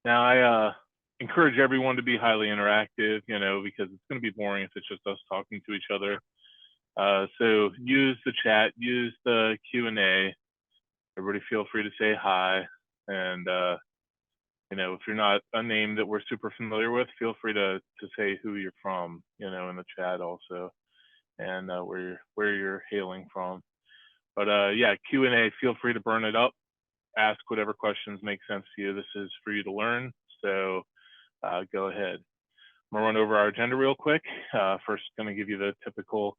Now, I encourage everyone to be highly interactive, because it's going to be boring if it's just us talking to each other. So use the chat, use the Q&A. Everybody feel free to say hi. And, if you're not a name that we're super familiar with, feel free to say who you're from, in the chat also, and where you're hailing from. But yeah, Q&A, feel free to burn it up. Ask whatever questions make sense to you. This is for you to learn, so go ahead. I'm gonna run over our agenda real quick. First, gonna give you the typical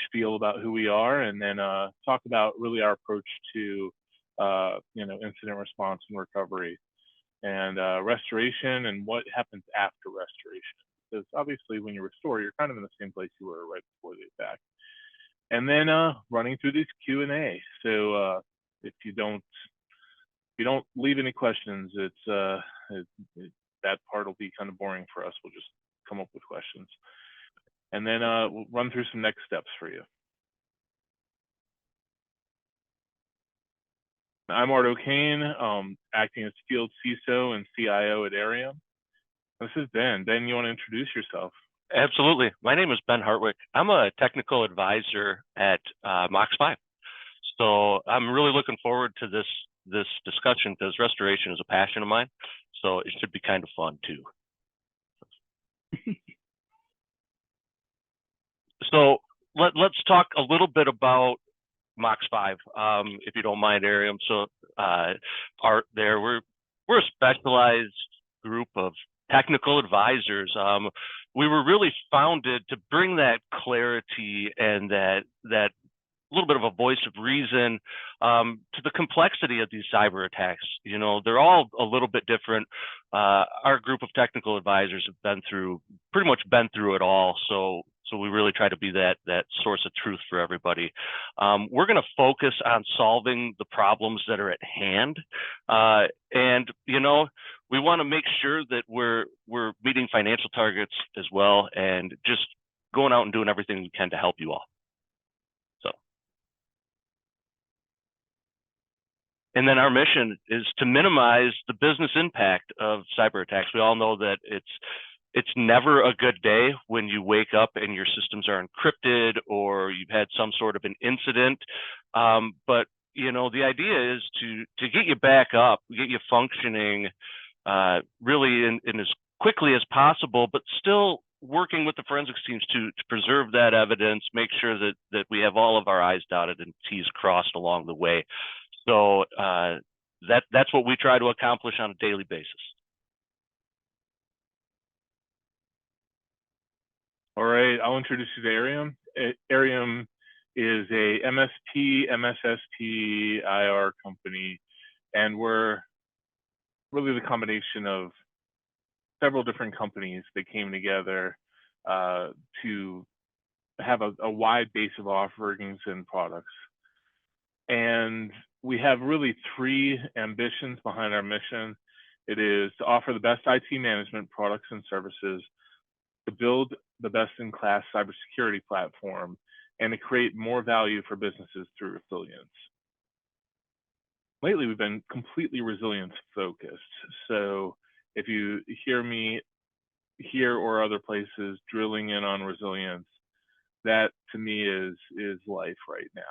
spiel about who we are, and then talk about really our approach to incident response and recovery, and restoration, and what happens after restoration. Because obviously, when you restore, you're kind of in the same place you were right before the attack. And then running through this Q&A. So if you don't leave any questions, that part will be kind of boring for us. We'll just come up with questions, and then we'll run through some next steps for you. I'm Art O'Kane, acting as Field CISO and CIO at Airiam. This is Ben. Ben, you want to introduce yourself? Absolutely. My name is Ben Hartwick. I'm a technical advisor at MOXFIVE. So I'm really looking forward to this discussion because restoration is a passion of mine. So it should be kind of fun too. So let's talk a little bit about MOXFIVE, if you don't mind, Airiam. So Art there, we're a specialized group of technical advisors. We were really founded to bring that clarity and that little bit of a voice of reason to the complexity of these cyber attacks. They're all a little bit different. Our group of technical advisors have pretty much been through it all. So we really try to be that source of truth for everybody. We're going to focus on solving the problems that are at hand. And, we want to make sure that we're meeting financial targets as well, and just going out and doing everything we can to help you all. And then our mission is to minimize the business impact of cyber attacks. We all know that it's never a good day when you wake up and your systems are encrypted or you've had some sort of an incident. But the idea is to get you back up, get you functioning really in as quickly as possible, but still working with the forensics teams to preserve that evidence, make sure that we have all of our I's dotted and T's crossed along the way. So that's what we try to accomplish on a daily basis. All right, I'll introduce you to Airiam. Airiam is a MSP, MSSP, IR company, and we're really the combination of several different companies that came together to have a wide base of offerings and products. And we have really three ambitions behind our mission. It is to offer the best IT management products and services, to build the best-in-class cybersecurity platform, and to create more value for businesses through resilience. Lately, we've been completely resilience-focused. So if you hear me here or other places drilling in on resilience, that to me is life right now.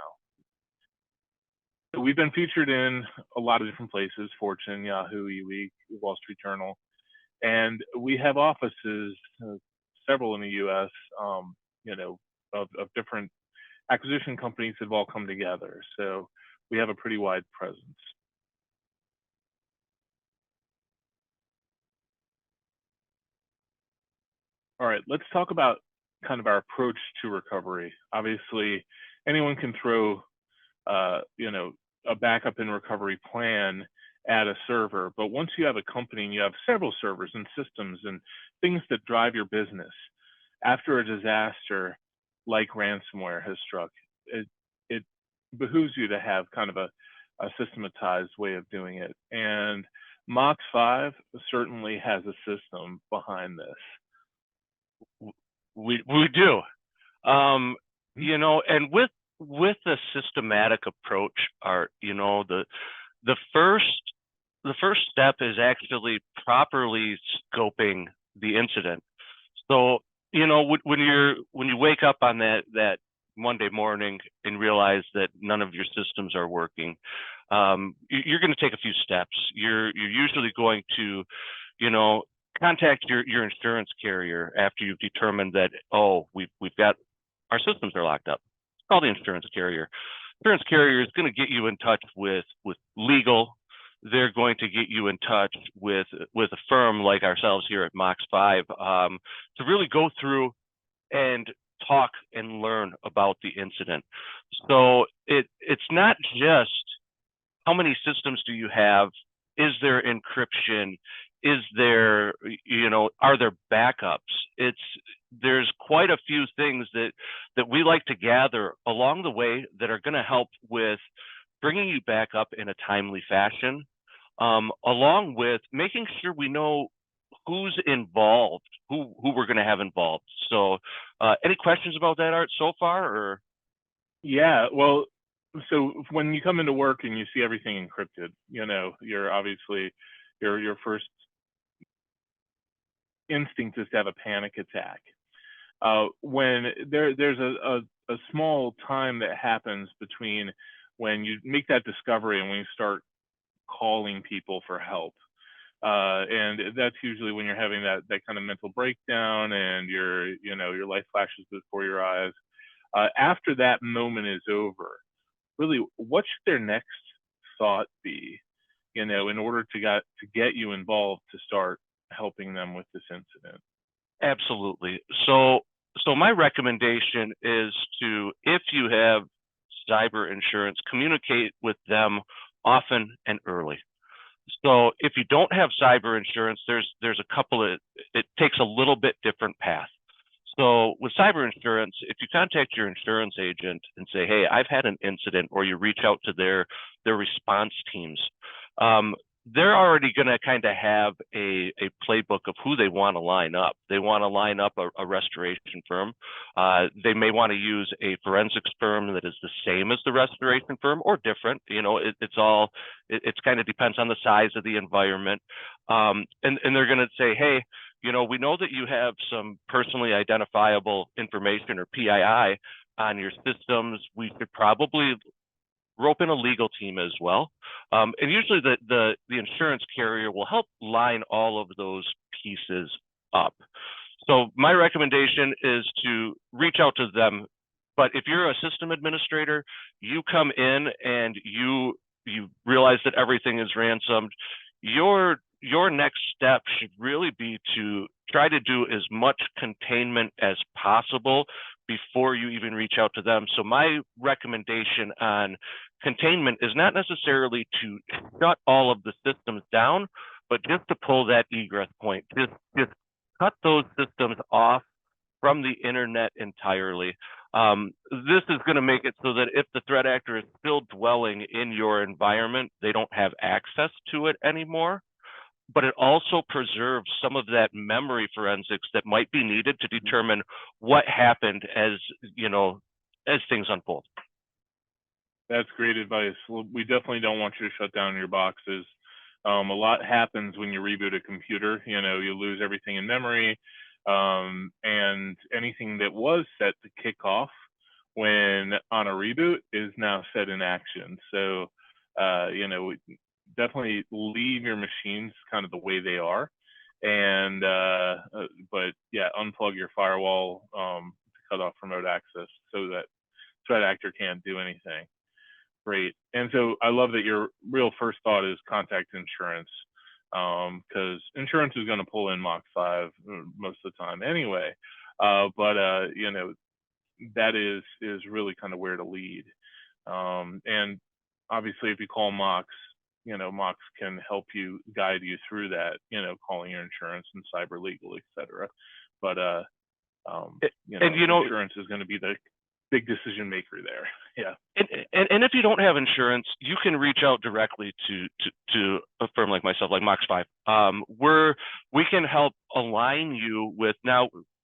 So we've been featured in a lot of different places: Fortune, Yahoo, eWeek, Wall Street Journal, and we have offices, several in the U.S., of different acquisition companies that have all come together. So we have a pretty wide presence. All right, let's talk about kind of our approach to recovery. Obviously, anyone can throw a backup and recovery plan at a server, but once you have a company and you have several servers and systems and things that drive your business, after a disaster like ransomware has struck, it behooves you to have kind of a systematized way of doing it. And MOXFIVE certainly has a system behind this. We do, and with a systematic approach, Art, the the first step is actually properly scoping the incident. So, when you wake up on that Monday morning and realize that none of your systems are working, you're going to take a few steps. You're usually going to, contact your insurance carrier after you've determined that, oh, we've got our systems are locked up. Call the insurance carrier. Insurance carrier is going to get you in touch with legal. They're going to get you in touch with a firm like ourselves here at MOXFIVE to really go through and talk and learn about the incident. So it's not just how many systems do you have? Is there encryption? Is there, are there backups? There's quite a few things that we like to gather along the way that are going to help with bringing you back up in a timely fashion, along with making sure we know who's involved, who we're going to have involved. So any questions about that, Art, so far? Or Yeah, well, so when you come into work and you see everything encrypted, you're obviously your first instinct is to have a panic attack. When there's a small time that happens between when you make that discovery and when you start calling people for help. And that's usually when you're having that kind of mental breakdown and your life flashes before your eyes. After that moment is over, really, what should their next thought be, in order to get you involved to start helping them with this incident? absolutely. So my recommendation is to, if you have cyber insurance, communicate with them often and early. So if you don't have cyber insurance, there's a couple of, it takes a little bit different path. So with cyber insurance, if you contact your insurance agent and say, hey, I've had an incident, or you reach out to their response teams, they're already going to kind of have a playbook of who they want to line up. They want to line up a restoration firm. They may want to use a forensics firm that is the same as the restoration firm or different. It's kind of depends on the size of the environment. And they're going to say, hey, we know that you have some personally identifiable information, or PII, on your systems. We could probably rope in a legal team as well. And usually the insurance carrier will help line all of those pieces up. So my recommendation is to reach out to them. But if you're a system administrator, you come in and you realize that everything is ransomed, your next step should really be to try to do as much containment as possible before you even reach out to them. So my recommendation on containment is not necessarily to shut all of the systems down, but just to pull that egress point. Just cut those systems off from the internet entirely. This is going to make it so that if the threat actor is still dwelling in your environment, they don't have access to it anymore. But it also preserves some of that memory forensics that might be needed to determine what happened as things unfold. That's great advice. Well, we definitely don't want you to shut down your boxes. A lot happens when you reboot a computer. You lose everything in memory, and anything that was set to kick off when on a reboot is now set in action. So, definitely leave your machines kind of the way they are, and but yeah, unplug your firewall to cut off remote access so that threat actor can't do anything. Great. And so I love that your real first thought is contact insurance, because insurance is going to pull in MOXFIVE most of the time anyway. But that is really kind of where to lead. And obviously, if you call Mox, Mox can help you, guide you through that, calling your insurance and cyber legal, etc. But insurance is going to be the big decision maker there. Yeah. And if you don't have insurance, you can reach out directly to a firm like myself, like MOXFIVE. We can help align you with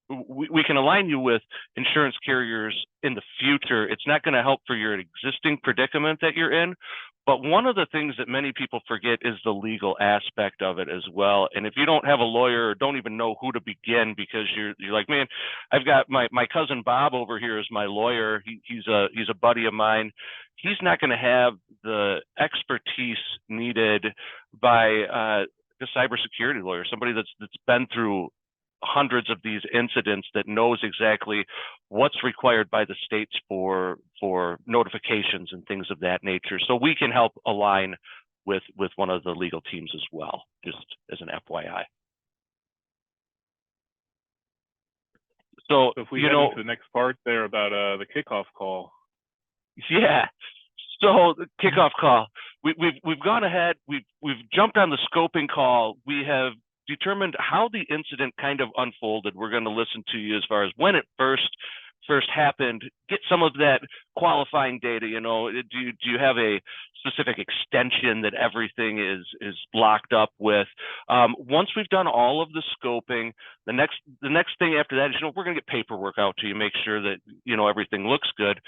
we can align you with insurance carriers in the future. It's not going to help for your existing predicament that you're in, But one of the things that many people forget is the legal aspect of it as well. And if you don't have a lawyer or don't even know who to begin because you're like, man, I've got my cousin Bob over here is my lawyer. He's a buddy of mine. He's not going to have the expertise needed by a cybersecurity lawyer, somebody that's been through hundreds of these incidents, that knows exactly what's required by the states for notifications and things of that nature. So we can help align with one of the legal teams as well, just as an FYI. So if we head into the next part there about the kickoff call. Yeah. So the kickoff call, we've gone ahead. We've jumped on the scoping call. We have determined how the incident kind of unfolded. We're going to listen to you as far as when it first happened, get some of that qualifying data. You know, do you have a specific extension that everything is locked up with? Once we've done all of the scoping, the next thing after that is, you know, we're going to get paperwork out to you, make sure that, you know, everything looks good.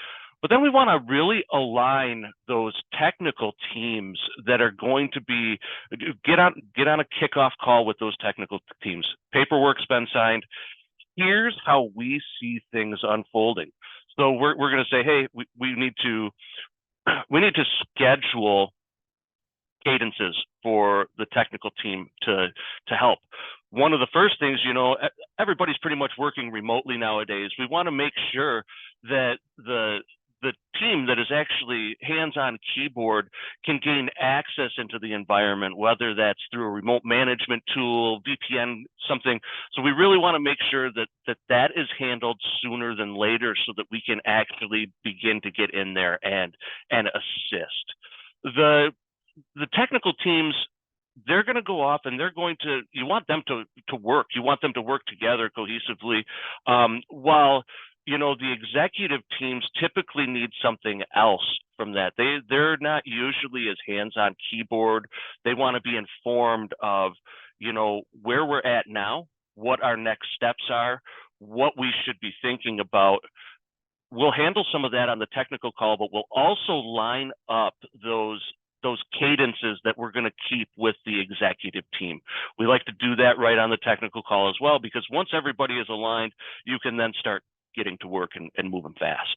But then we want to really align those technical teams that are going to be get on a kickoff call with those technical teams. Paperwork's been signed. Here's how we see things unfolding. So we're going to say, hey, we need to schedule cadences for the technical team to help. One of the first things, you know, everybody's pretty much working remotely nowadays. We want to make sure that the team that is actually hands-on keyboard can gain access into the environment, whether that's through a remote management tool, VPN, something. So we really want to make sure that is handled sooner than later, so that we can actually begin to get in there and assist. The technical teams, they're going to go off and you want them to work. You want them to work together cohesively, while, you know, the executive teams typically need something else from that. They're not usually as hands-on keyboard. They want to be informed of, you know, where we're at now, what our next steps are, what we should be thinking about. We'll handle some of that on the technical call, but we'll also line up those cadences that we're going to keep with the executive team. We like to do that right on the technical call as well, because once everybody is aligned, you can then start getting to work and moving fast.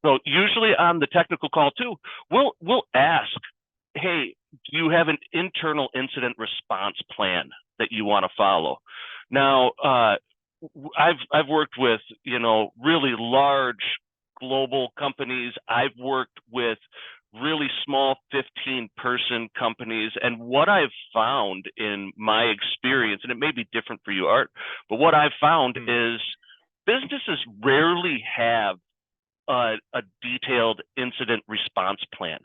So usually on the technical call too, we'll ask, hey, do you have an internal incident response plan that you want to follow? Now, I've worked with, you know, really large global companies. I've worked with really small 15-person companies. And what I've found in my experience, and it may be different for you, Art, but what I've found is businesses rarely have a detailed incident response plan.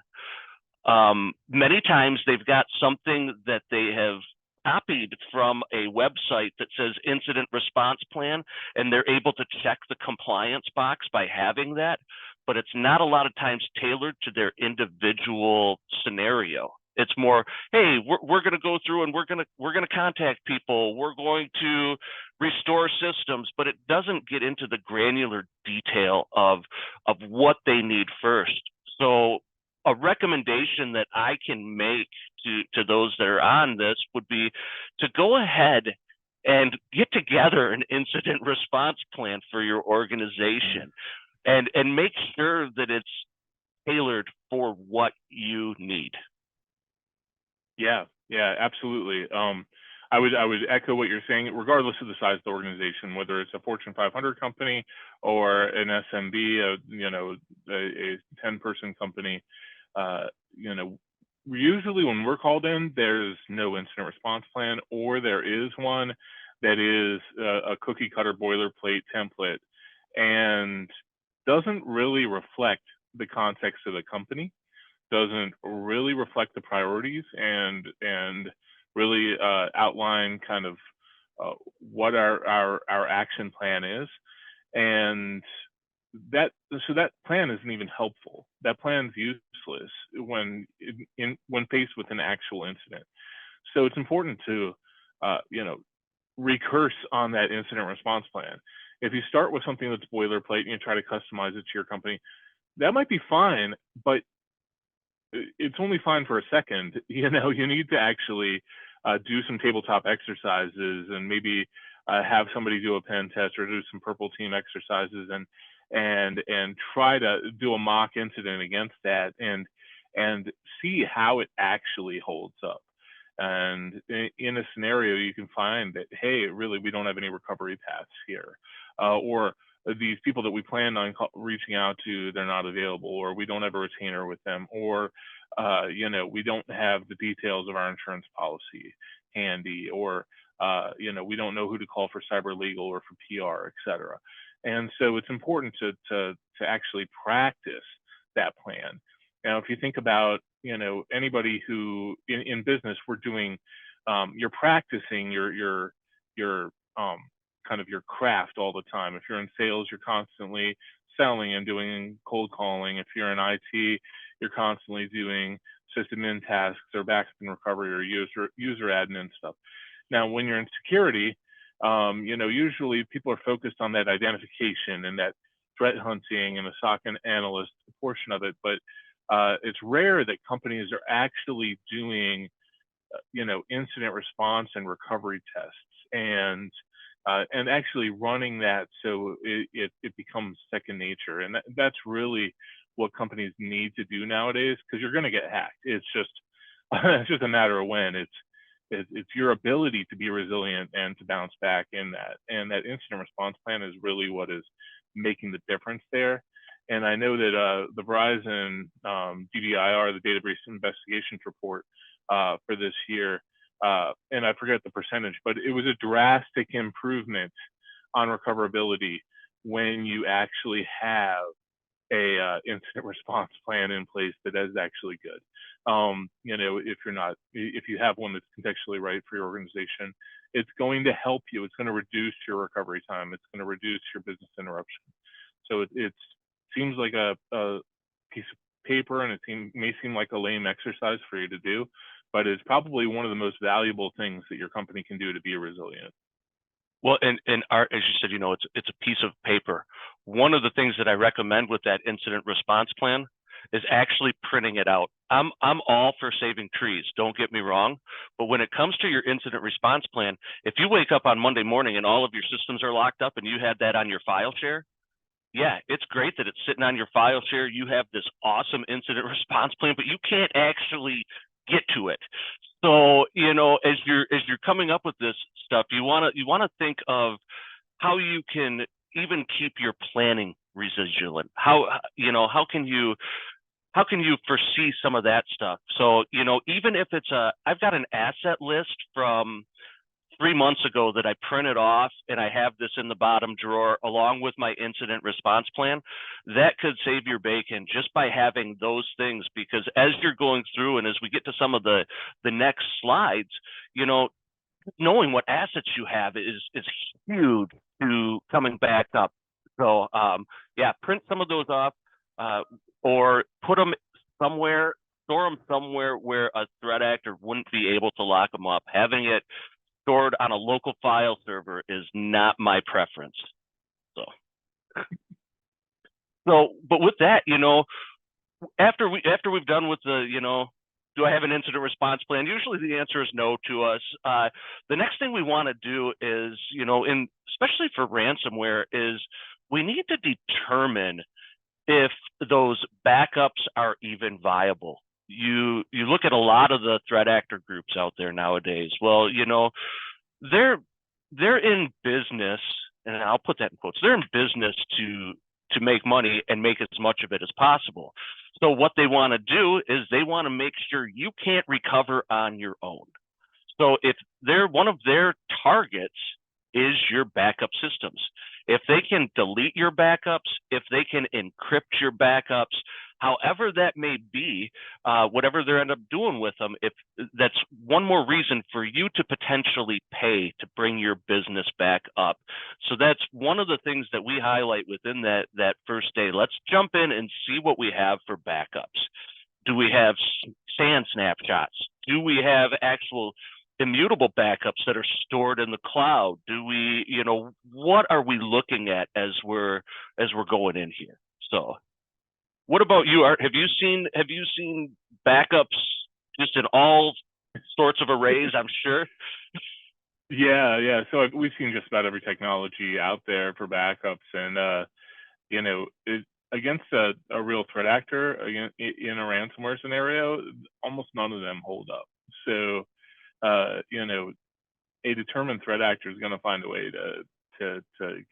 Many times they've got something that they have copied from a website that says incident response plan, and they're able to check the compliance box by having that, but it's not a lot of times tailored to their individual scenario. It's more, hey, we're going to go through and we're going to contact people. We're going to restore systems, but it doesn't get into the granular detail of what they need first. So a recommendation that I can make to those that are on this would be to go ahead and get together an incident response plan for your organization, and make sure that it's tailored for what you need. Yeah, absolutely. I would echo what you're saying, regardless of the size of the organization, whether it's a Fortune 500 company or an SMB, a 10-person company. You know, usually when we're called in, there's no incident response plan, or there is one that is a cookie cutter boilerplate template and doesn't really reflect the context of the company, doesn't really reflect the priorities, and really outline kind of what our action plan is. And that plan isn't even helpful. That plan's useless when faced with an actual incident. So it's important to recurse on that incident response plan. If you start with something that's boilerplate and you try to customize it to your company, that might be fine, but it's only fine for a second. You know, you need to actually do some tabletop exercises and maybe have somebody do a pen test or do some purple team exercises and try to do a mock incident against that and see how it actually holds up. And in a scenario, you can find that, hey, really, we don't have any recovery paths here, or these people that we planned on reaching out to, they're not available, or we don't have a retainer with them, or you know, we don't have the details of our insurance policy handy, or you know, we don't know who to call for cyber legal or for PR, et cetera. And so it's important to actually practice that plan. Now, if you think about, you know, anybody who in business, we're doing, you're practicing your kind of your craft all the time. If you're in sales, you're constantly selling and doing cold calling. If you're in IT, you're constantly doing sysadmin tasks or backup and recovery or user admin stuff. Now, when you're in security, you know, usually people are focused on that identification and that threat hunting and the SOC analyst portion of it, but it's rare that companies are actually doing, you know, incident response and recovery tests and actually running that so it becomes second nature. And that's really what companies need to do nowadays, because you're going to get hacked. It's just it's just a matter of when. It's your ability to be resilient and to bounce back in that. And that incident response plan is really what is making the difference there. And I know that the Verizon DBIR, the Data Breach Investigations Report for this year, and I forget the percentage, but it was a drastic improvement on recoverability when you actually have a incident response plan in place that is actually good. You know, if you have one that's contextually right for your organization, it's going to help you. It's going to reduce your recovery time. It's going to reduce your business interruption. So it seems like a piece of paper, and it may seem like a lame exercise for you to do, but it's probably one of the most valuable things that your company can do to be resilient. Well, and Art, as you said, you know, it's a piece of paper. One of the things that I recommend with that incident response plan is actually printing it out. I'm all for saving trees, don't get me wrong, but when it comes to your incident response plan, if you wake up on Monday morning and all of your systems are locked up and you had that on your file share, yeah, it's great that it's sitting on your file share. You have this awesome incident response plan, but you can't actually get to it. So, you know, as you're coming up with this stuff, you want to think of how you can even keep your planning resilient. How can you foresee some of that stuff? So, you know, even if it's I've got an asset list from 3 months ago that I printed off, and I have this in the bottom drawer along with my incident response plan. That could save your bacon just by having those things, because as you're going through and as we get to some of the next slides, you know, knowing what assets you have is huge to coming back up. So yeah, print some of those off or put them somewhere, store them somewhere where a threat actor wouldn't be able to lock them up. Having it stored on a local file server is not my preference. So, but with that, you know, after we've done with the, you know, do I have an incident response plan? Usually the answer is no to us. The next thing we want to do is, you know, especially for ransomware, is we need to determine if those backups are even viable. You look at a lot of the threat actor groups out there nowadays. Well, you know, they're in business, and I'll put that in quotes. They're in business to make money and make as much of it as possible. So what they want to do is they want to make sure you can't recover on your own. So if one of their targets is your backup systems, if they can delete your backups, if they can encrypt your backups, however that may be, whatever they end up doing with them, if that's one more reason for you to potentially pay to bring your business back up. So that's one of the things that we highlight within that first day. Let's jump in and see what we have for backups. Do we have SAN snapshots? Do we have actual immutable backups that are stored in the cloud? Do we, you know, what are we looking at as we're going in here? So What about you, Art? Have you seen backups just in all sorts of arrays? I'm sure. Yeah. So we've seen just about every technology out there for backups, and against a real threat actor in a ransomware scenario, almost none of them hold up. So, a determined threat actor is going to find a way to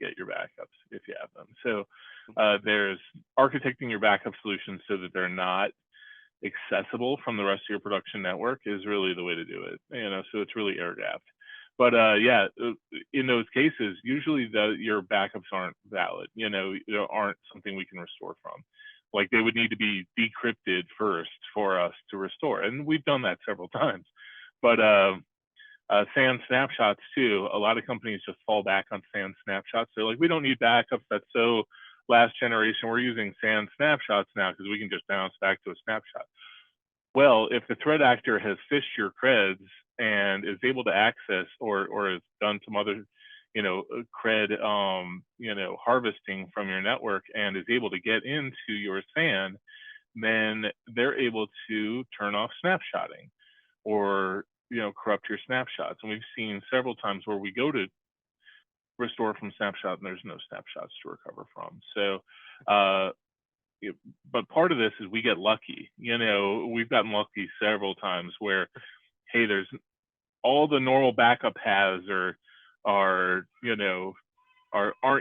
get your backups if you have them. So, there's architecting your backup solutions so that they're not accessible from the rest of your production network is really the way to do it. So it's really air gapped. But in those cases, usually your backups aren't valid. Aren't something we can restore from. Like they would need to be decrypted first for us to restore, and we've done that several times. But SAN snapshots too. A lot of companies just fall back on SAN snapshots. They're like, we don't need backups. That's so last generation. We're using SAN snapshots now because we can just bounce back to a snapshot. Well, if the threat actor has phished your creds and is able to access or has done some other, cred, harvesting from your network and is able to get into your SAN, then they're able to turn off snapshotting or, corrupt your snapshots. And we've seen several times where we go to restore from snapshot and there's no snapshots to recover from. So, but part of this is we get lucky. We've gotten lucky several times where, hey, there's all the normal backup paths aren't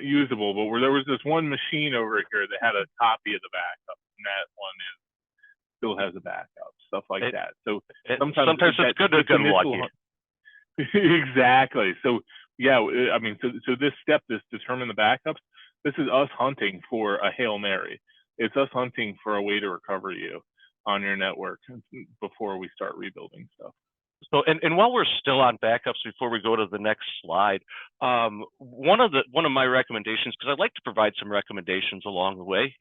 usable, but where there was this one machine over here that had a copy of the backup, and that one still has a backup, stuff like that. So sometimes it's good to get lucky. Exactly. So yeah, I mean, so this step, this determine the backups, this is us hunting for a Hail Mary. It's us hunting for a way to recover you on your network before we start rebuilding stuff. So, and while we're still on backups, before we go to the next slide, one of my recommendations, because I'd like to provide some recommendations along the way,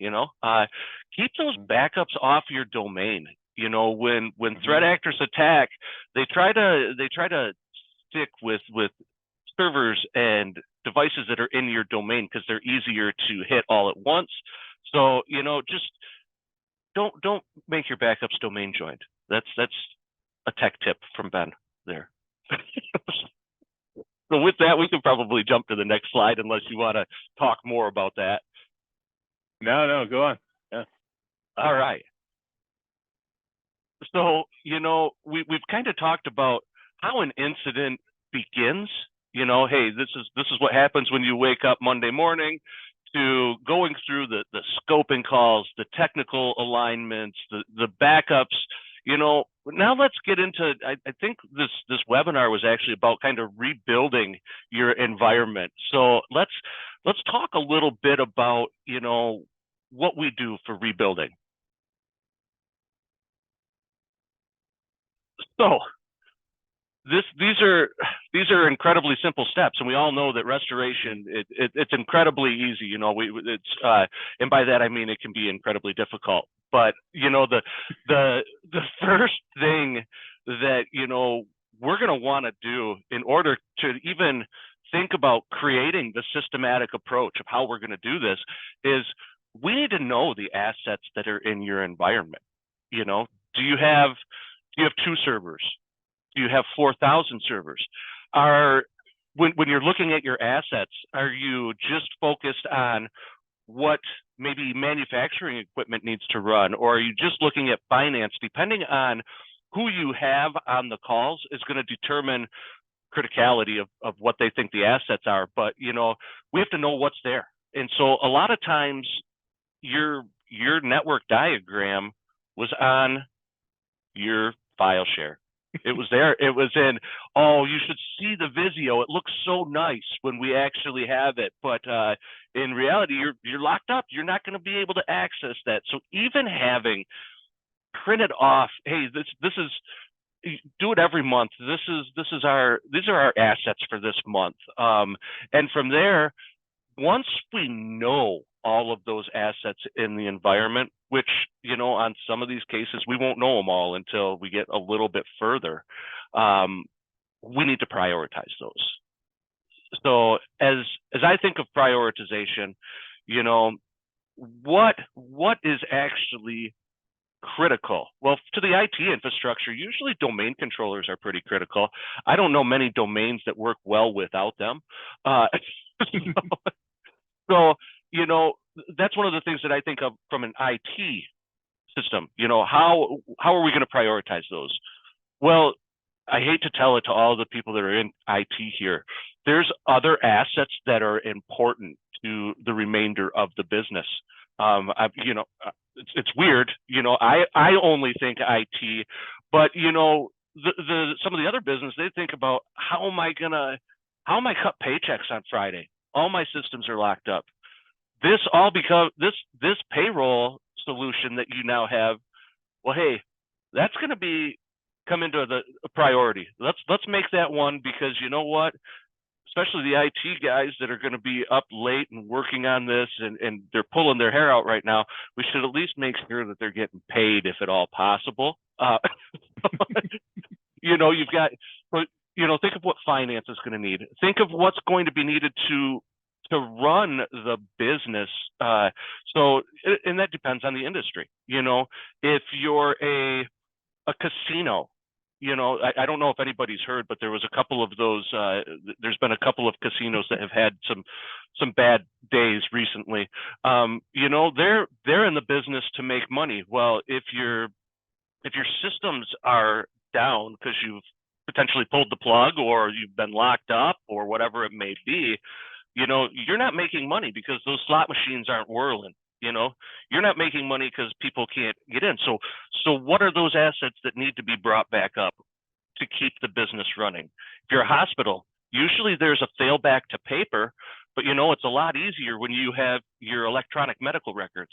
keep those backups off your domain. When threat actors attack, they try to stick with servers and devices that are in your domain because they're easier to hit all at once. So, just don't make your backups domain joined. That's a tech tip from Ben there. So with that, we can probably jump to the next slide unless you want to talk more about that. No, go on. Yeah. All right. So, we've kind of talked about how an incident begins. Hey, this is what happens when you wake up Monday morning, to going through the scoping calls, the technical alignments, the backups. Now let's get into, I think this webinar was actually about kind of rebuilding your environment. So let's talk a little bit about, what we do for rebuilding. So these are incredibly simple steps, and we all know that restoration it's incredibly easy. And by that I mean it can be incredibly difficult. But the first thing that we're going to want to do in order to even think about creating the systematic approach of how we're going to do this is we need to know the assets that are in your environment. Do you have 2 servers? Do you have 4,000 servers? When you're looking at your assets, are you just focused on what maybe manufacturing equipment needs to run, or are you just looking at finance? Depending on who you have on the calls is going to determine criticality of what they think the assets are. But we have to know what's there. And so a lot of times your network diagram was on your file share. It was there. It was in, you should see the Visio. It looks so nice when we actually have it. But in reality, you're locked up. You're not going to be able to access that. So even having printed off, hey, this is, do it every month. These are our assets for this month. And from there, once we know all of those assets in the environment, which, on some of these cases, we won't know them all until we get a little bit further, we need to prioritize those. So as I think of prioritization, what is actually critical? Well, to the IT infrastructure, usually domain controllers are pretty critical. I don't know many domains that work well without them. Uh, so, you know, that's one of the things that I think of from an IT system. You know, how are we going to prioritize those? Well, I hate to tell it to all the people that are in IT here. There's other assets that are important to the remainder of the business. It's weird. I only think IT, but the some of the other business, they think about how am I cut paychecks on Friday? All my systems are locked up. This all because this payroll solution that you now have, well, hey, that's going to be come into the priority. Let's make that one, because you know what? Especially the IT guys that are going to be up late and working on this, and they're pulling their hair out right now. We should at least make sure that they're getting paid, if at all possible. You've got, but think of what finance is going to need. Think of what's going to be needed to run the business. And that depends on the industry. If you're a casino, I don't know if anybody's heard, but there was a couple of those. There's been a couple of casinos that have had some bad days recently. They're in the business to make money. Well, if your systems are down because you've potentially pulled the plug, or you've been locked up, or whatever it may be, you're not making money because those slot machines aren't whirling. You're not making money because people can't get in. So what are those assets that need to be brought back up to keep the business running? If you're a hospital, usually there's a failback to paper, but it's a lot easier when you have your electronic medical records.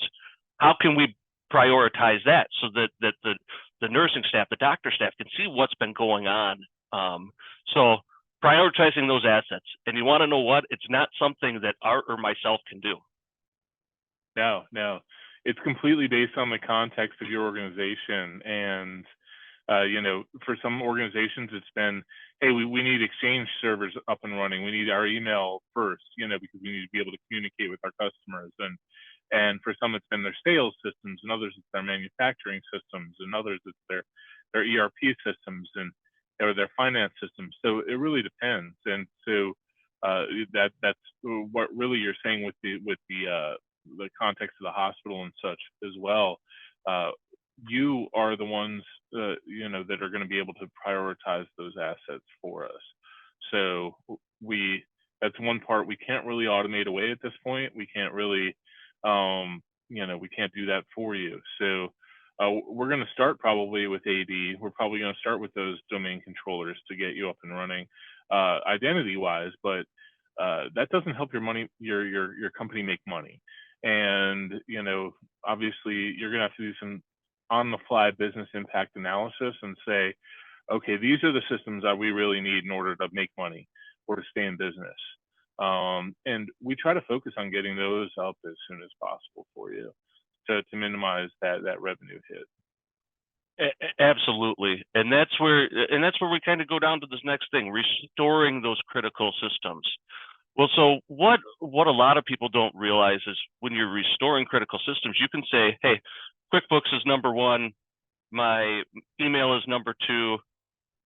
How can we prioritize that so that the nursing staff, the doctor staff, can see what's been going on? So prioritizing those assets. And you want to know what? It's not something that Art or myself can do. No. It's completely based on the context of your organization. And, for some organizations, it's been, hey, we need Exchange servers up and running. We need our email first, because we need to be able to communicate with our customers. And for some, it's been their sales systems, and others, it's their manufacturing systems, and others, it's their ERP systems or their finance systems. So it really depends. And so that's what really you're saying with the context of the hospital and such as well. You are the ones that are going to be able to prioritize those assets for us. So that's one part we can't really automate away at this point. We can't really we can't do that for you. So we're going to start probably with AD. We're probably going to start with those domain controllers to get you up and running identity wise, but that doesn't help your company make money. And obviously you're gonna have to do some on the fly business impact analysis and say, okay, these are the systems that we really need in order to make money or to stay in business. And we try to focus on getting those up as soon as possible for you to minimize that revenue hit. Absolutely. And that's where we kind of go down to this next thing, restoring those critical systems. Well, so what a lot of people don't realize is when you're restoring critical systems, you can say, hey, QuickBooks is number one, my email is number two,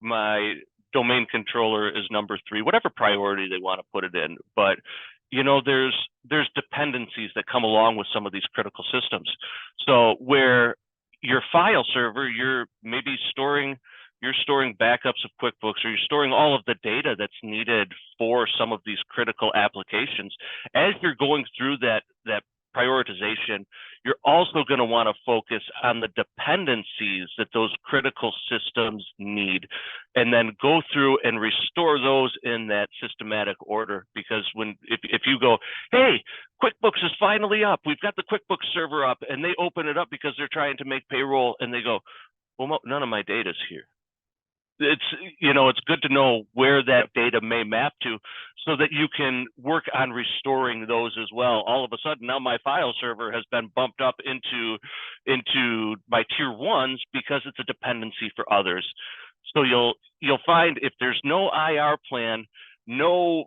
my domain controller is number three, whatever priority they want to put it in. But there's dependencies that come along with some of these critical systems. So where your file server, you're storing backups of QuickBooks, or you're storing all of the data that's needed for some of these critical applications. As you're going through that prioritization, you're also going to want to focus on the dependencies that those critical systems need, and then go through and restore those in that systematic order. Because if you go, hey, QuickBooks is finally up, we've got the QuickBooks server up, and they open it up because they're trying to make payroll, and they go, well, none of my data's here. It's good to know where that data may map to, so that you can work on restoring those as well. All of a sudden, now my file server has been bumped up into my tier ones because it's a dependency for others. So you'll find if there's no IR plan, no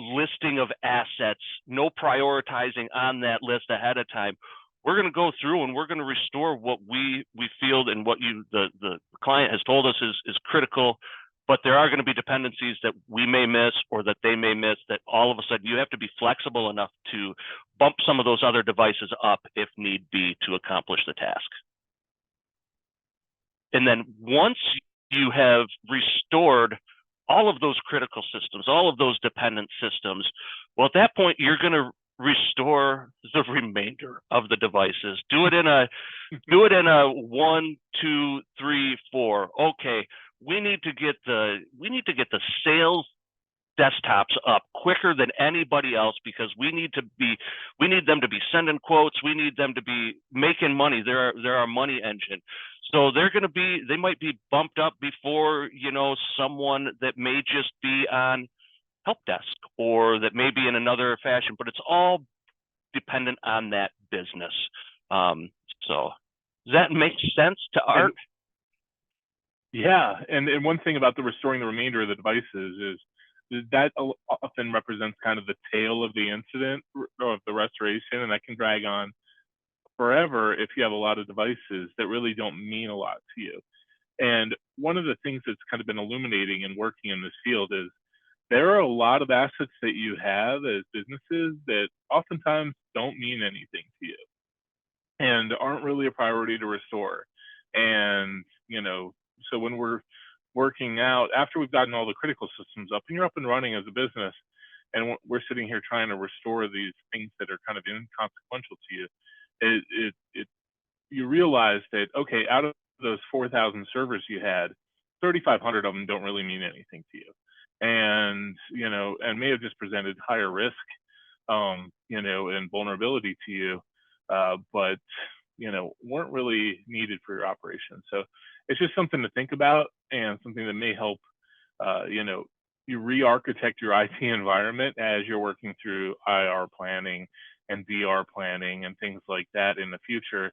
listing of assets, no prioritizing on that list ahead of time. We're going to go through and we're going to restore what we feel and what the client has told us is critical. But there are going to be dependencies that we may miss or that they may miss, that all of a sudden you have to be flexible enough to bump some of those other devices up if need be to accomplish the task. And then once you have restored all of those critical systems, all of those dependent systems, well, at that point, you're going to restore the remainder of the devices. Do it in a 1, 2, 3, 4. Okay, we need to get the sales desktops up quicker than anybody else because we need them to be sending quotes. We need them to be making money. They're our money engine. So they might be bumped up before, someone that may just be on help desk or that may be in another fashion, but it's all dependent on that business. So does that make sense to Art? Yeah. And one thing about the restoring the remainder of the devices is that often represents kind of the tail of the incident or of the restoration, and that can drag on forever if you have a lot of devices that really don't mean a lot to you. And one of the things that's kind of been illuminating and working in this field is there are a lot of assets that you have as businesses that oftentimes don't mean anything to you and aren't really a priority to restore. And, so when we're working out, after we've gotten all the critical systems up and you're up and running as a business, and we're sitting here trying to restore these things that are kind of inconsequential to you, you realize that, okay, out of those 4,000 servers you had, 3,500 of them don't really mean anything to you. And, and may have just presented higher risk, and vulnerability to you, but, weren't really needed for your operation. So it's just something to think about and something that may help, you re-architect your IT environment as you're working through IR planning and VR planning and things like that in the future.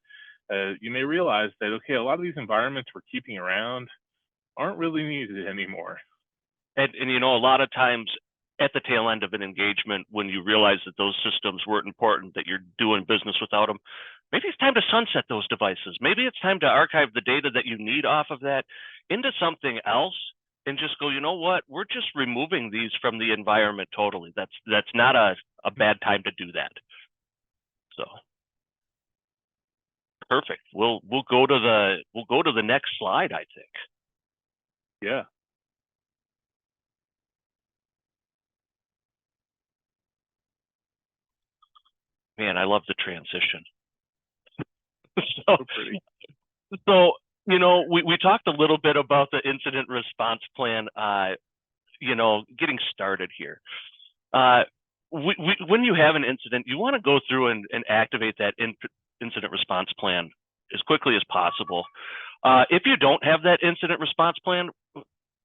You may realize that, okay, a lot of these environments we're keeping around aren't really needed anymore. And a lot of times at the tail end of an engagement, when you realize that those systems weren't important, that you're doing business without them, maybe it's time to sunset those devices. Maybe it's time to archive the data that you need off of that into something else and just go, you know what, we're just removing these from the environment totally. That's not a bad time to do that. So perfect. We'll go to the next slide, I think. Yeah. Man, I love the transition. So pretty. So, we talked a little bit about the incident response plan, getting started here. When you have an incident, you want to go through and activate that incident response plan as quickly as possible. If you don't have that incident response plan,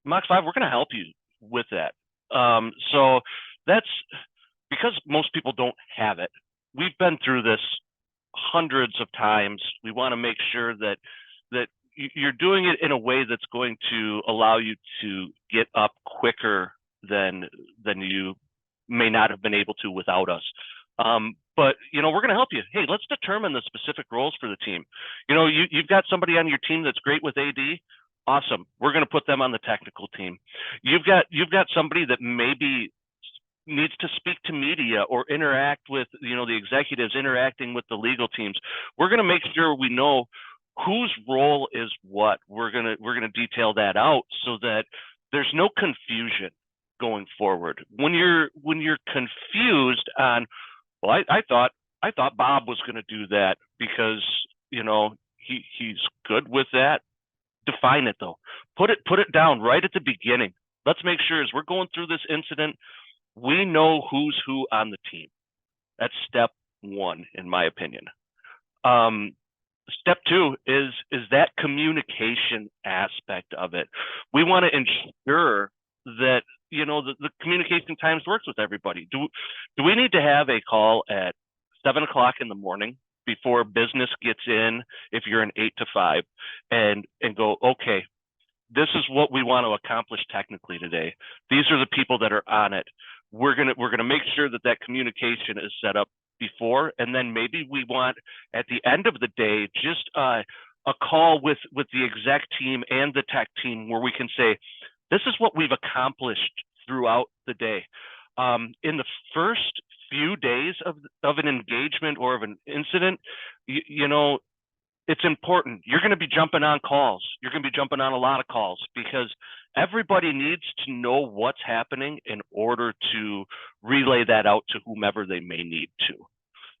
MOXFIVE, we're going to help you with that. So that's because most people don't have it. We've been through this hundreds of times. We want to make sure that you're doing it in a way that's going to allow you to get up quicker than you may not have been able to without us. But we're going to help you. Hey, let's determine the specific roles for the team. You've got somebody on your team that's great with AD. Awesome. We're going to put them on the technical team. You've got somebody that maybe needs to speak to media or interact with the executives, interacting with the legal teams. We're going to make sure we know whose role is what. We're going to detail that out so that there's no confusion going forward. When you're confused on, well, I thought Bob was going to do that because he's good with that. Define it though. Put it down right at the beginning. Let's make sure as we're going through this incident, we know who's who on the team. That's step one, in my opinion. Step two is that communication aspect of it. We want to ensure that the communication times works with everybody. Do we need to have a call at 7 o'clock in the morning before business gets in, if you're an 8 to 5, and go, okay, this is what we want to accomplish technically today. These are the people that are on it. we're gonna make sure that that communication is set up before, and then maybe we want at the end of the day just a call with the exec team and the tech team where we can say, this is what we've accomplished throughout the day. In the first few days of an engagement or of an incident, you know, it's important. You're going to be jumping on calls. You're going to be jumping on a lot of calls because everybody needs to know what's happening in order to relay that out to whomever they may need to.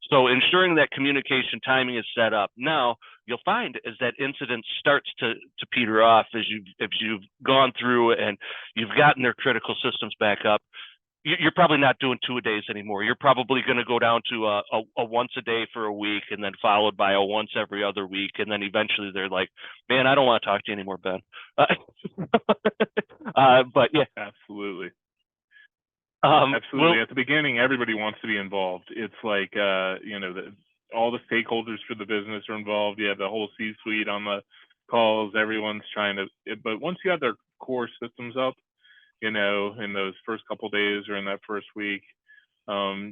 So ensuring that communication timing is set up. Now, you'll find as that incident starts to peter off, as you've gone through and you've gotten their critical systems back up, you're probably not doing 2-a-days anymore. You're probably going to go down to a once a day for a week, and then followed by a once every other week, and then eventually they're like, "Man, I don't want to talk to you anymore, Ben." But yeah, absolutely. Well, At the beginning, everybody wants to be involved. It's like you know, all the stakeholders for the business are involved. You have the whole C-suite on the calls. Everyone's trying to. But once you have their core systems up, you know, in those first couple days or in that first week,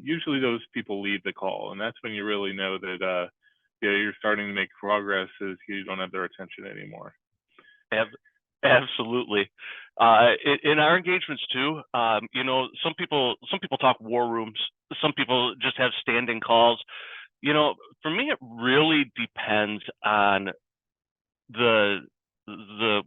usually those people leave the call, and that's when you really know that yeah, you're starting to make progress as you don't have their attention anymore. Absolutely. In our engagements too, you know, some people talk war rooms. Some people just have standing calls. You know, for me, it really depends on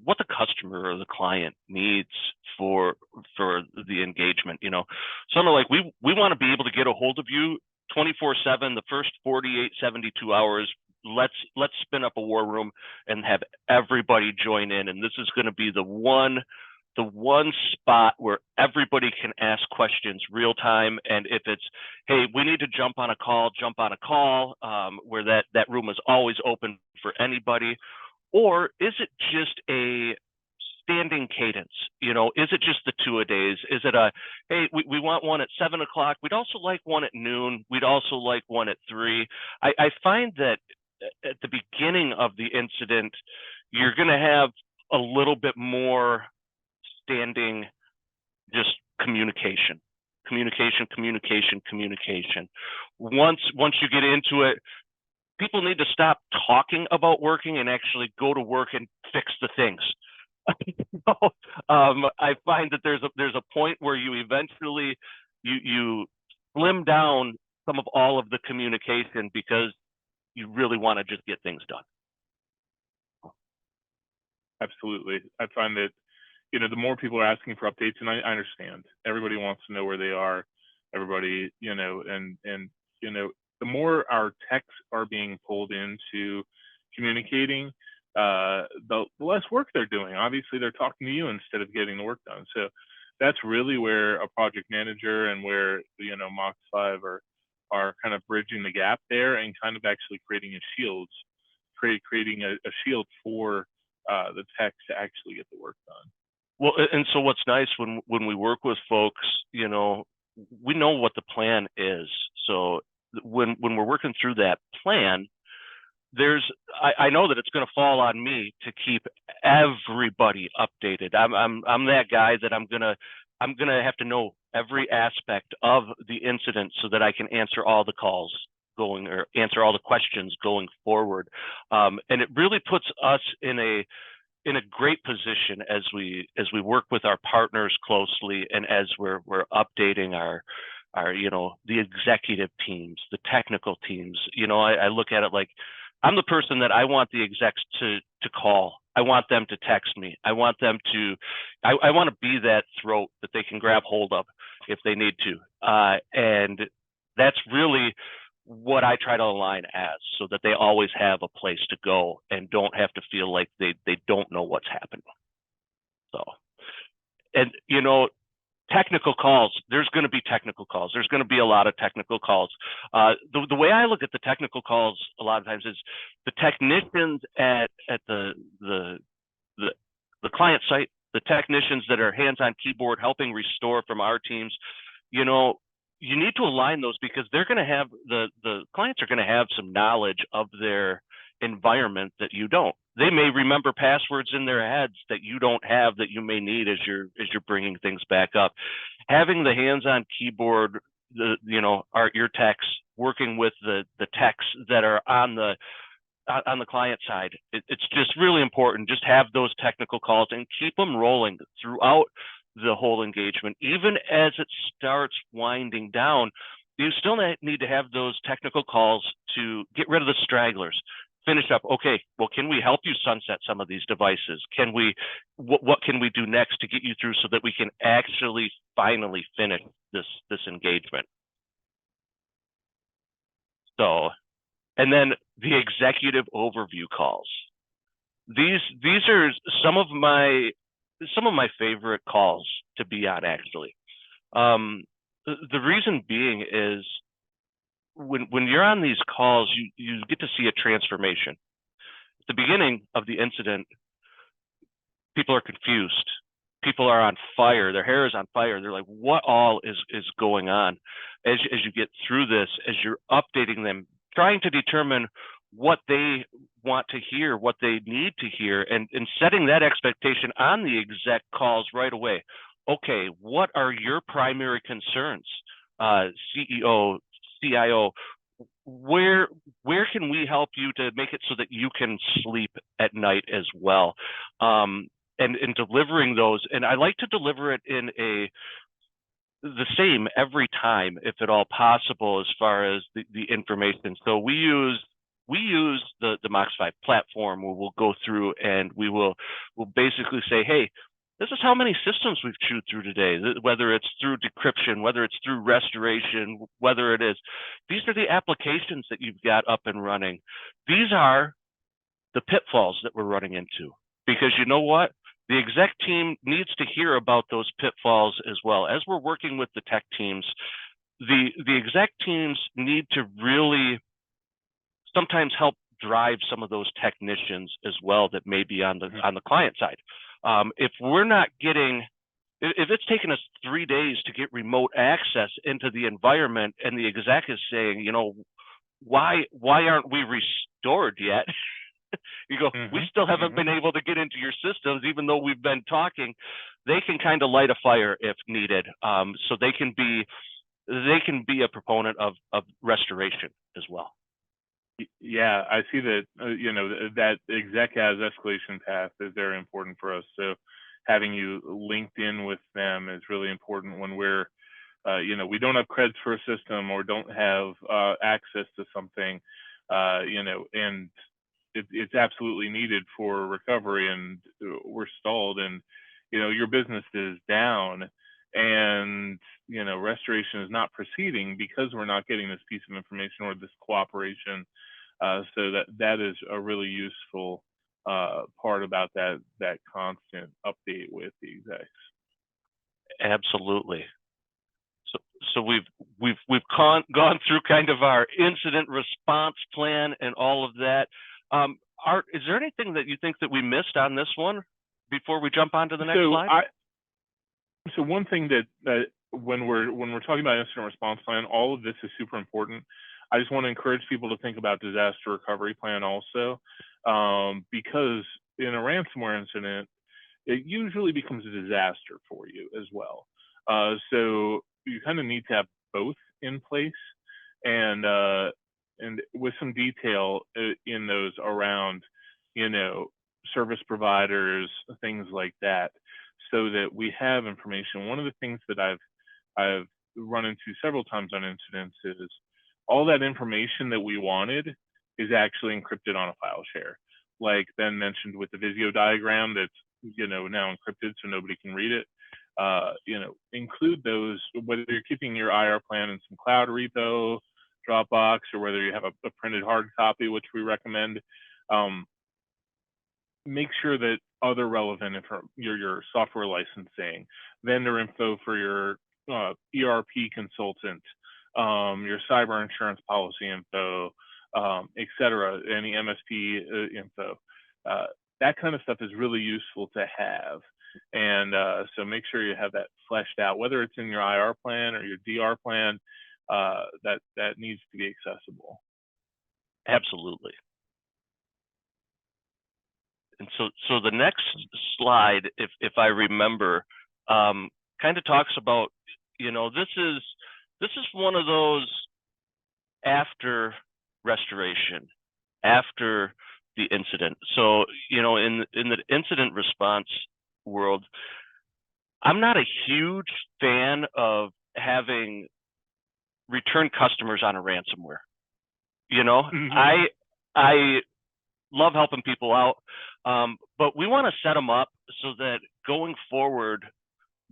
what the customer or the client needs for the engagement. You know, some are like, we want to be able to get a hold of you 24/7 the first 48 72 hours. Let's spin up a war room and have everybody join in, and this is going to be the one spot where everybody can ask questions real time. And if it's, hey, we need to jump on a call, where that room is always open for anybody. Or is it just a standing cadence? You know, is it just the 2-a-days? Is it a, hey, we want one at 7 o'clock. We'd also like one at noon. We'd also like one at 3. I find that at the beginning of the incident, you're going to have a little bit more standing, just communication. Once you get into it, people need to stop talking about working and actually go to work and fix the things. I find that there's a point where you eventually you slim down some of all of the communication because you really want to just get things done. Absolutely. I find that, you know, the more people are asking for updates, and I understand everybody wants to know where they are, everybody, you know, and you know, the more our techs are being pulled into communicating, the less work they're doing. Obviously, they're talking to you instead of getting the work done. So that's really where a project manager and where, you know, MOXFIVE are kind of bridging the gap there and kind of actually creating creating a shield for the techs to actually get the work done. Well, and so what's nice when we work with folks, you know, we know what the plan is. So when we're working through that plan, I know that it's going to fall on me to keep everybody updated. I'm that guy that I'm gonna have to know every aspect of the incident so that I can answer all the calls going or answer all the questions going forward. And it really puts us in a great position as we work with our partners closely and as we're updating our you know, the executive teams, the technical teams. You know, I look at it like I'm the person that I want the execs to call. I want them to text me. I want them to I want to be that throat that they can grab hold of if they need to. And that's really what I try to align as, so that they always have a place to go and don't have to feel like they don't know what's happening. So, and you know, technical calls, there's going to be technical calls. There's going to be a lot of technical calls. The way I look at the technical calls a lot of times is the technicians at the client site, the technicians that are hands-on keyboard helping restore from our teams. You know, you need to align those because they're going to have the clients are going to have some knowledge of their environment that you don't. They may remember passwords in their heads that you don't have, that you may need as you're bringing things back up. having the hands-on keyboard, your techs working with the techs that are on the client side, it's just really important. Just have those technical calls and keep them rolling throughout the whole engagement. Even as it starts winding down, you still need to have those technical calls to get rid of the stragglers. Finish up. Okay, well, can we help you sunset some of these devices? What can we do next to get you through so that we can actually finally finish this engagement? So, and then the executive overview calls. These are some of my favorite calls to be on, actually. The reason being is when you're on these calls, you get to see a transformation. At the beginning of the incident, people are confused. People are on fire. Their hair is on fire. They're like, what all is going on? As you get through this, as you're updating them, trying to determine what they want to hear, what they need to hear, and setting that expectation on the exec calls right away. Okay, what are your primary concerns? CEO, CIO, where can we help you to make it so that you can sleep at night as well? And in delivering those, and I like to deliver it in the same every time, if at all possible, as far as the information. So we use the MOXFIVE platform where we'll go through and we'll basically say, hey, this is how many systems we've chewed through today, whether it's through decryption, whether it's through restoration, whether it is. These are the applications that you've got up and running. These are the pitfalls that we're running into. Because you know what? The exec team needs to hear about those pitfalls as well. As we're working with the tech teams, the exec teams need to really sometimes help drive some of those technicians as well that may be on the client side. If we're not getting, if it's taken us 3 days to get remote access into the environment, and the exec is saying, why aren't we restored yet? You go, we still haven't been able to get into your systems, even though we've been talking. They can kind of light a fire if needed. So they can be a proponent of restoration as well. Yeah, I see that, that exec as escalation path is very important for us. So having you linked in with them is really important when we're, we don't have creds for a system or don't have access to something, and it's absolutely needed for recovery, and we're stalled, and, your business is down, and, restoration is not proceeding because we're not getting this piece of information or this cooperation. So that is a really useful part about that constant update with the execs. Absolutely. So we've gone through kind of our incident response plan and all of that. Art, is there anything that you think that we missed on this one before we jump on to the next slide? So one thing that when we're talking about incident response plan, all of this is super important. I just want to encourage people to think about disaster recovery plan also, because in a ransomware incident, it usually becomes a disaster for you as well. So you kind of need to have both in place, and with some detail in those around, service providers, things like that, so that we have information. One of the things that I've run into several times on incidents is all that information that we wanted is actually encrypted on a file share. Like Ben mentioned with the Visio diagram that's, now encrypted so nobody can read it. Include those, whether you're keeping your IR plan in some cloud repo, Dropbox, or whether you have a printed hard copy, which we recommend. Make sure that other relevant your software licensing, vendor info for your ERP consultant, your cyber insurance policy info, et cetera, any MSP info. That kind of stuff is really useful to have. And so make sure you have that fleshed out, whether it's in your IR plan or your DR plan, that needs to be accessible. Absolutely. And so the next slide, if I remember, kind kind of talks about, this is one of those after restoration, after the incident. So, in the incident response world, I'm not a huge fan of having return customers on a ransomware. I love helping people out, but we want to set them up so that going forward,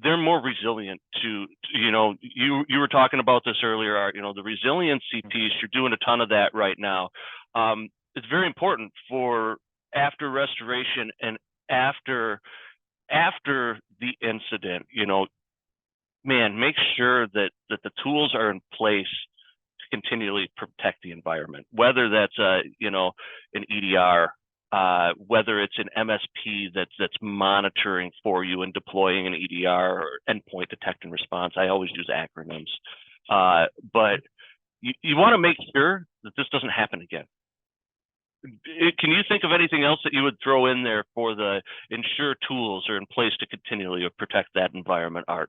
they're more resilient to you were talking about this earlier, Art, the resiliency piece. You're doing a ton of that right now. It's very important for after restoration and after the incident, man, make sure that the tools are in place to continually protect the environment, whether that's an EDR, whether it's an MSP that's monitoring for you and deploying an EDR or endpoint detect and response. I always use acronyms, but you want to make sure that this doesn't happen again. Can you think of anything else that you would throw in there for the ensure tools are in place to continually protect that environment, Art?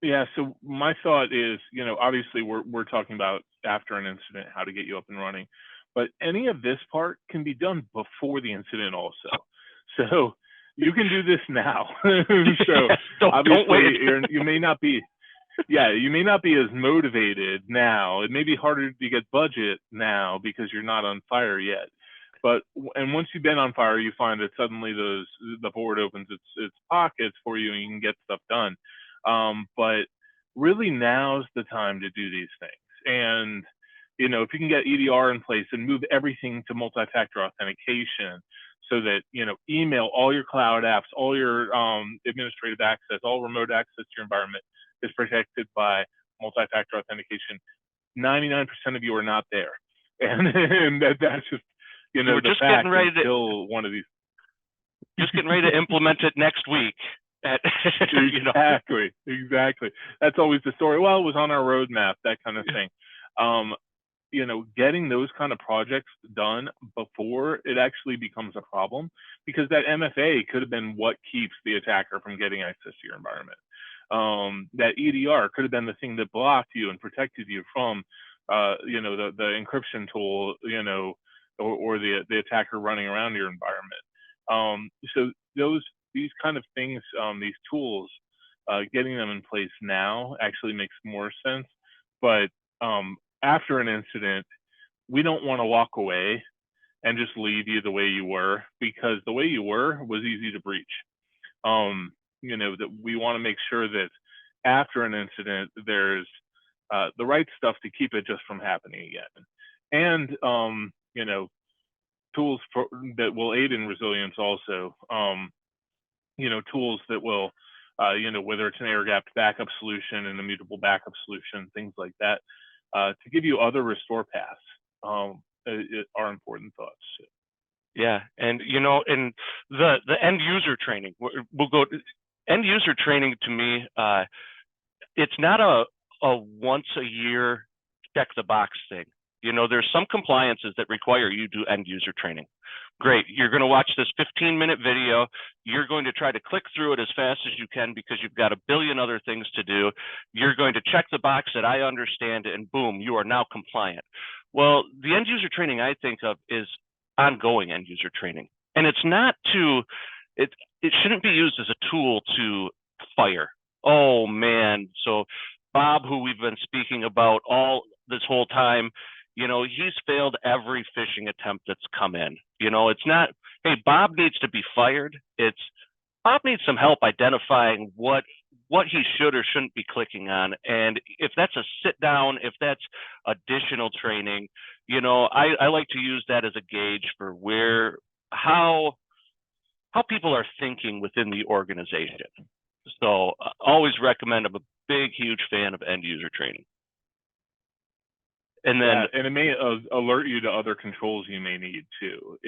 Yeah, so my thought is, obviously we're talking about after an incident, how to get you up and running, but any of this part can be done before the incident also. So you can do this now. So obviously you may not be, you may not be as motivated now. It may be harder to get budget now because you're not on fire yet. And once you've been on fire, you find that suddenly the board opens its pockets for you and you can get stuff done. But really now's the time to do these things. And, if you can get EDR in place and move everything to multi-factor authentication so that, email, all your cloud apps, all your administrative access, all remote access to your environment is protected by multi-factor authentication. 99% of you are not there. And that's just, we're the just fact getting ready until one of these. Just getting ready to implement it next week. Exactly. That's always the story. Well, it was on our roadmap, that kind of thing. Getting those kind of projects done before it actually becomes a problem, because that MFA could have been what keeps the attacker from getting access to your environment. That EDR could have been the thing that blocked you and protected you from, the encryption tool, or the attacker running around your environment. So these kind of things, these tools, getting them in place now actually makes more sense. But after an incident, we don't want to walk away and just leave you the way you were, because the way you were was easy to breach. That we want to make sure that after an incident, there's the right stuff to keep it just from happening again. And, tools that will aid in resilience also, tools that will, whether it's an air-gapped backup solution, an immutable backup solution, things like that, to give you other restore paths are important thoughts. Yeah, and in the end user training, we'll go end user training. To me, it's not a once a year check the box thing. There's some compliances that require you to do end user training. Great, you're going to watch this 15-minute video. You're going to try to click through it as fast as you can because you've got a billion other things to do. You're going to check the box that I understand, and boom, you are now compliant. Well, the end user training I think of is ongoing end user training, and it's not it shouldn't be used as a tool to fire. Oh man, so Bob, who we've been speaking about all this whole time, he's failed every phishing attempt that's come in. It's not, hey, Bob needs to be fired. It's Bob needs some help identifying what he should or shouldn't be clicking on. And if that's a sit down, if that's additional training, I like to use that as a gauge for how people are thinking within the organization. So always recommend. I'm a big, huge fan of end user training. And then, and it may alert you to other controls you may need too.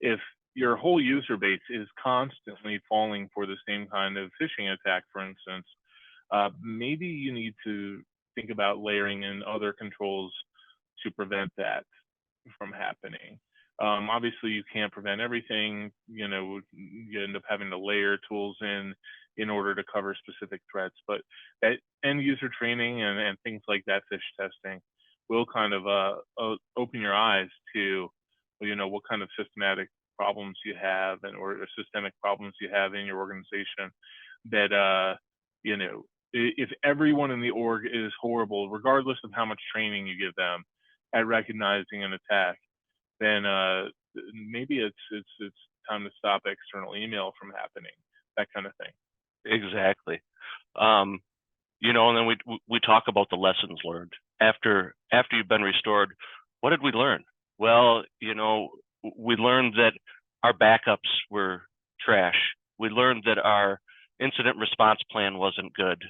If your whole user base is constantly falling for the same kind of phishing attack, for instance, maybe you need to think about layering in other controls to prevent that from happening. Obviously, you can't prevent everything. You end up having to layer tools in in order to cover specific threats. But that end user training and things like that, fish testing, will kind of open your eyes to, what kind of systematic problems you have or systemic problems you have in your organization that, if everyone in the org is horrible, regardless of how much training you give them at recognizing an attack, then maybe it's time to stop external email from happening, that kind of thing. Exactly. And then we talk about the lessons learned after you've been restored. What did we learn? Well, we learned that our backups were trash. We learned that our incident response plan wasn't good,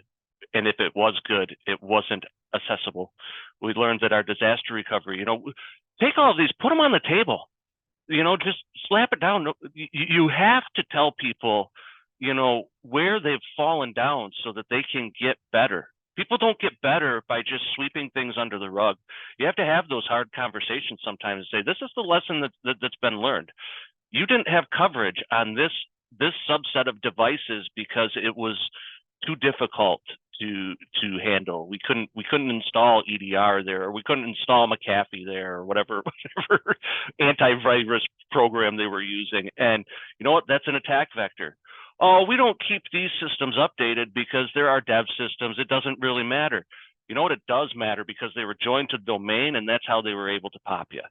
and if it was good, it wasn't accessible. We learned that our disaster recovery, take all of these, put them on the table, just slap it down. You have to tell people, where they've fallen down so that they can get better. People don't get better by just sweeping things under the rug. You have to have those hard conversations sometimes and say, this is the lesson that's been learned. You didn't have coverage on this subset of devices because it was too difficult to handle. We couldn't install EDR there, or we couldn't install McAfee there, or whatever antivirus program they were using. And you know what? That's an attack vector. Oh, we don't keep these systems updated because there are dev systems. It doesn't really matter. You know what? It does matter because they were joined to the domain, and that's how they were able to pop you.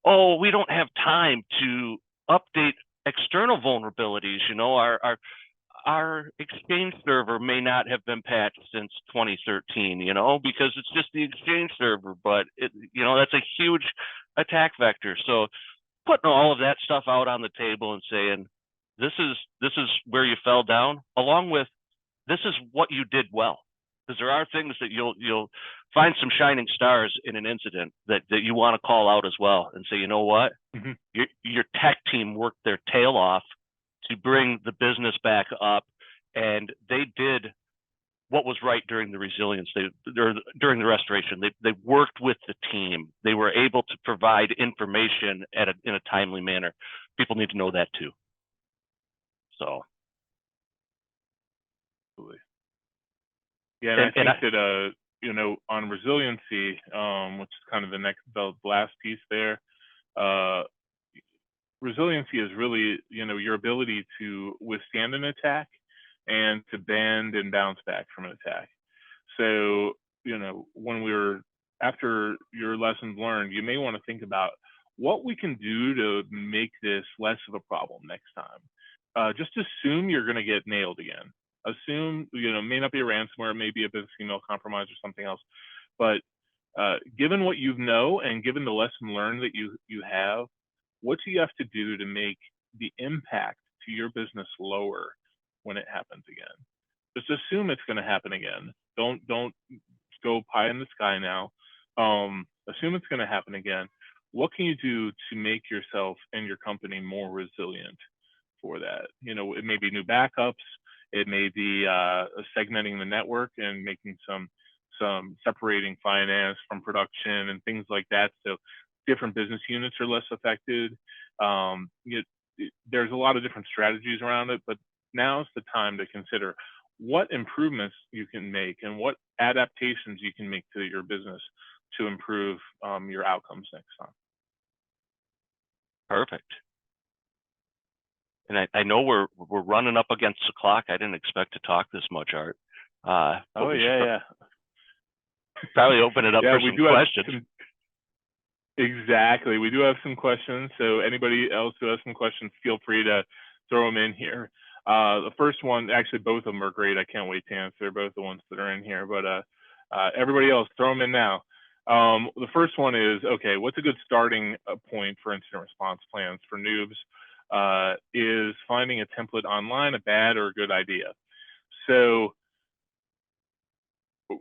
Oh, we don't have time to update external vulnerabilities. Our Exchange server may not have been patched since 2013, because it's just the Exchange server, but that's a huge attack vector. So putting all of that stuff out on the table and saying, this is where you fell down, along with this is what you did well. Because there are things that you'll find some shining stars in an incident that you want to call out as well and say, you know what? Mm-hmm. Your tech team worked their tail off to bring the business back up, and they did what was right during the resilience. During the restoration, they worked with the team. They were able to provide information in a timely manner. People need to know that too. So, yeah, and I think that on resiliency, which is kind of the last piece there, resiliency is really your ability to withstand an attack and to bend and bounce back from an attack. So when after your lessons learned, you may want to think about what we can do to make this less of a problem next time. Just assume you're going to get nailed again. Assume, may not be a ransomware, it may be a business email compromise or something else. But given what you know and given the lesson learned that you have, what do you have to do to make the impact to your business lower when it happens again? Just assume it's going to happen again. Don't go pie in the sky now. Assume it's going to happen again. What can you do to make yourself and your company more resilient for that? It may be new backups. It may be segmenting the network and making some separating finance from production and things like that, so different business units are less affected. There's a lot of different strategies around it, but now's the time to consider what improvements you can make and what adaptations you can make to your business to improve your outcomes next time. Perfect. And I know we're running up against the clock. I didn't expect to talk this much, Art. Yeah. Probably open it up for some questions. Exactly. We do have some questions. So anybody else who has some questions, feel free to throw them in here. The first one, actually, both of them are great. I can't wait to answer both the ones that are in here. But everybody else, throw them in now. The first one is, okay, what's a good starting point for incident response plans for noobs? Is finding a template online a bad or a good idea? So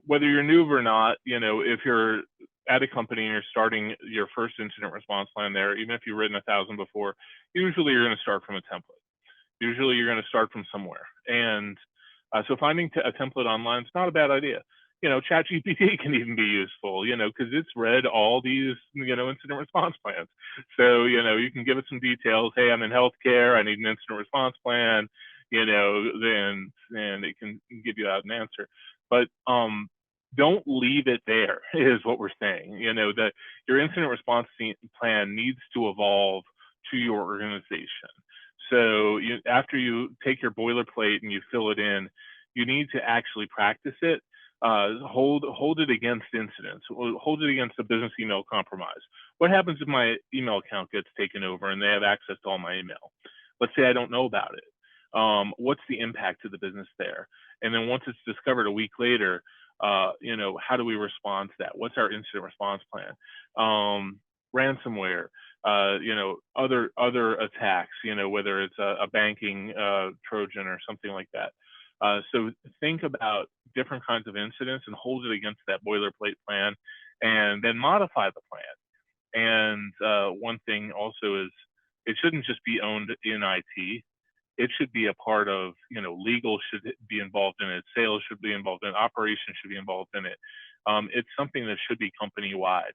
whether you're noob or not, if you're at a company and you're starting your first incident response plan there, even if you've written 1,000 before, usually you're going to start from a template. Usually you're going to start from somewhere. And so finding a template online is not a bad idea. ChatGPT can even be useful, because it's read all these, incident response plans. So, you can give it some details. Hey, I'm in healthcare. I need an incident response plan. and it can give you out an answer. But don't leave it there is what we're saying. That your incident response plan needs to evolve to your organization. So after you take your boilerplate and you fill it in, you need to actually practice it. Hold it against incidents. Hold it against a business email compromise. What happens if my email account gets taken over and they have access to all my email? Let's say I don't know about it. What's the impact to the business there? And then once it's discovered a week later, how do we respond to that? What's our incident response plan? Ransomware, other attacks, whether it's a banking Trojan or something like that. So think about different kinds of incidents and hold it against that boilerplate plan, and then modify the plan. And one thing also is it shouldn't just be owned in IT. It should be a part of, legal should be involved in it. Sales should be involved in it. Operations should be involved in it. It's something that should be company-wide.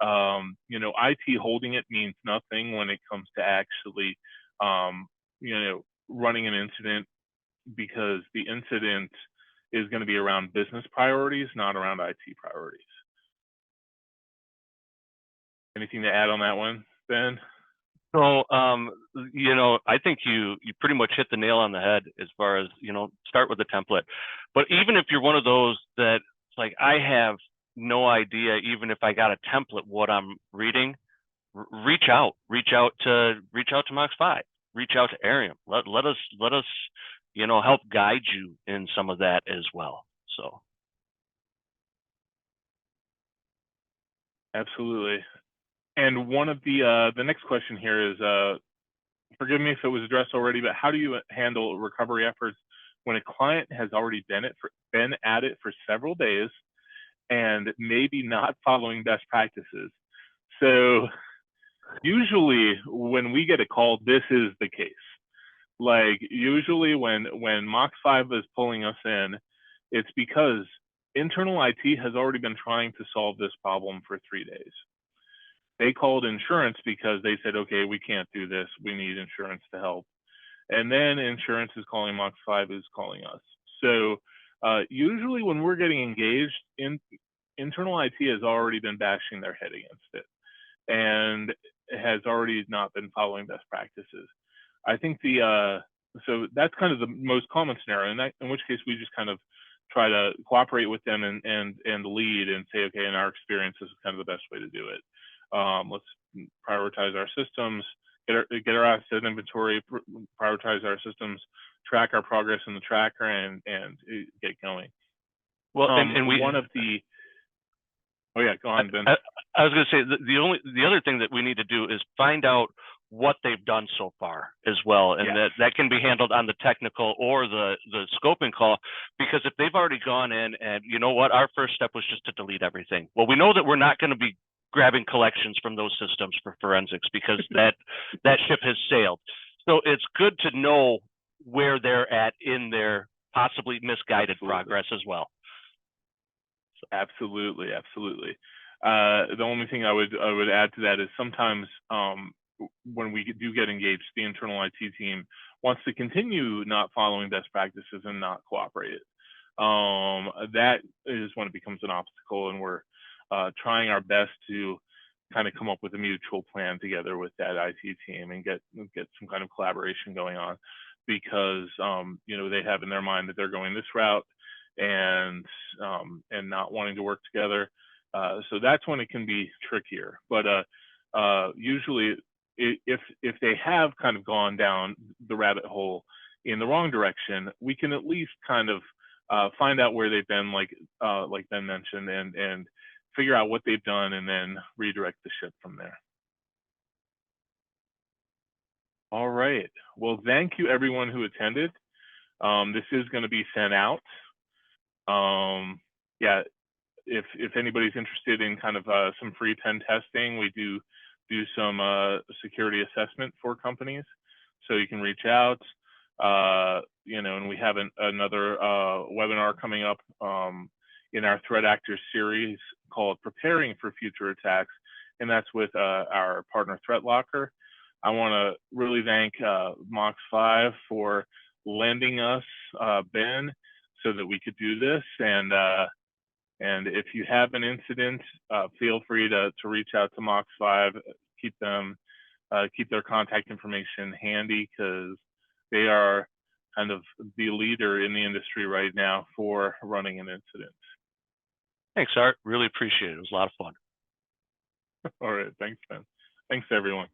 IT holding it means nothing when it comes to actually, running an incident, because the incident is going to be around business priorities, not around IT priorities. Anything to add on that one, Ben? So, I think you pretty much hit the nail on the head as far as, start with a template. But even if you're one of those that like, I have no idea, even if I got a template, what I'm reading, reach out to MOXFIVE, reach out to Airiam. Let us, help guide you in some of that as well. So. Absolutely. And one of the next question here is, forgive me if it was addressed already, but how do you handle recovery efforts when a client has already been at it for several days and maybe not following best practices? So usually when we get a call, this is the case. Like usually when MOXFIVE is pulling us in, it's because internal IT has already been trying to solve this problem for 3 days. They called insurance because they said, okay, we can't do this. We need insurance to help. And then insurance is calling, MOXFIVE is calling us. So usually when we're getting engaged, internal IT has already been bashing their head against it and has already not been following best practices. I think so that's kind of the most common scenario, in which case we just kind of try to cooperate with them and lead and say, okay, in our experience, this is kind of the best way to do it. Let's prioritize our systems, get our asset inventory, prioritize our systems, track our progress in the tracker, and get going. Well, and one of the oh yeah, go on, Ben. I was going to say the other thing that we need to do is find out what they've done so far as well, and yes, that can be handled on the technical or the scoping call, because if they've already gone in and our first step was just to delete everything. Well, we know that we're not going to be grabbing collections from those systems for forensics, because that ship has sailed. So it's good to know where they're at in their possibly misguided progress as well. Absolutely. The only thing I would add to that is sometimes when we do get engaged, the internal IT team wants to continue not following best practices and not cooperate. That is when it becomes an obstacle, and we're trying our best to kind of come up with a mutual plan together with that IT team and get some kind of collaboration going on, because they have in their mind that they're going this route and not wanting to work together. So that's when it can be trickier. But usually, if they have kind of gone down the rabbit hole in the wrong direction, we can at least kind of find out where they've been, like Ben mentioned, and figure out what they've done, and then redirect the ship from there. All right. Well, thank you everyone who attended. This is going to be sent out. Yeah, if anybody's interested in kind of some free pen testing, we do some security assessment for companies, so you can reach out. And we have another webinar coming up in our Threat Actors series called Preparing for Future Attacks, and that's with our partner Threat Locker. I want to really thank MOXFIVE for lending us Ben so that we could do this. And if you have an incident, feel free to reach out to MOXFIVE. Keep their contact information handy, because they are kind of the leader in the industry right now for running an incident. Thanks, Art. Really appreciate it. It was a lot of fun. All right. Thanks, Ben. Thanks, everyone.